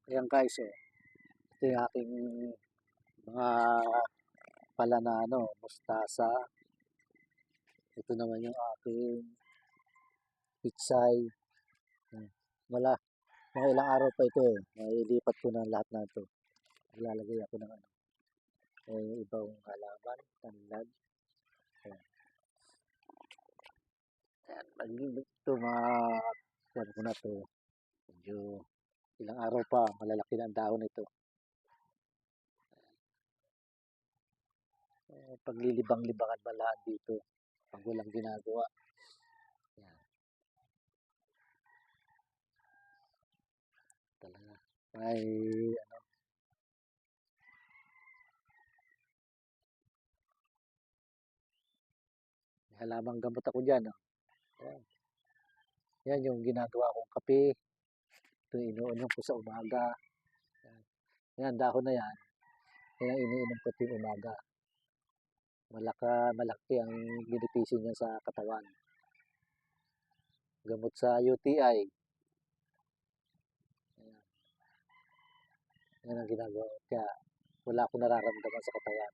Ayan guys, oh. Ito yung aking mga pala na mustasa. Ito naman yung aking pitsay. Hmm. Wala, mga ilang araw pa ito eh. Mailipat ko na lahat na ito. Ilalagay ako ng ibang halaman, tanlag. Ayan. Ayan. Ito ano ko na ito. Medyo ilang araw pa, malalaki na ang dahon nito. Paglilibang-libangan ba lahat dito pag walang ginagawa. Yan, talaga. May halamang gamot ako dyan. Oh. Yan. Yan yung ginagawa kong kape. Ito inuunom ko sa umaga. Yan, yan dahon na yan. Yan ang iniinom ko tuwing umaga. Malaki ang benepisyo niya sa katawan. Gamot sa UTI. Yan, yan ang ginagawa. Kaya wala akong nararamdaman sa katawan.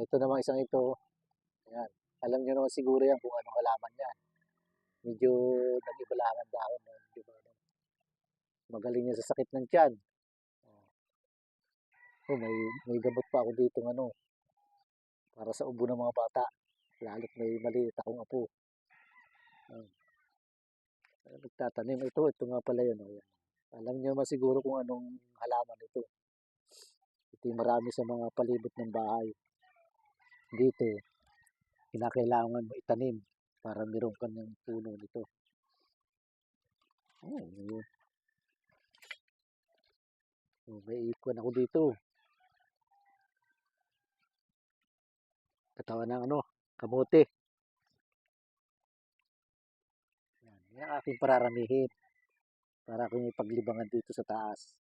Ito naman isang ito. Yan. Alam niyo naman siguro yan kung anong halaman yan. Medyo nag-iba lang ang dahon. Diba? Magaling yan sa sakit ng tiyan. Oh, may gamot pa ako dito para sa ubo ng mga bata. Lalo't may maliit akong apo. Nagtatanim ito nga pala yun. Oh, yan. Alam niyo masiguro kung anong halaman ito. Ito yung marami sa mga palibot ng bahay. Dito, kinakailangan mo itanim para meron ka ng puno nito. May ikon ako dito. Katawan ng kamote. Yan, yan aking pararamihin para akong ipaglibangan dito sa taas.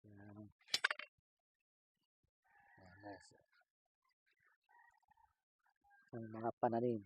Yan. Yan, ang mga pananim.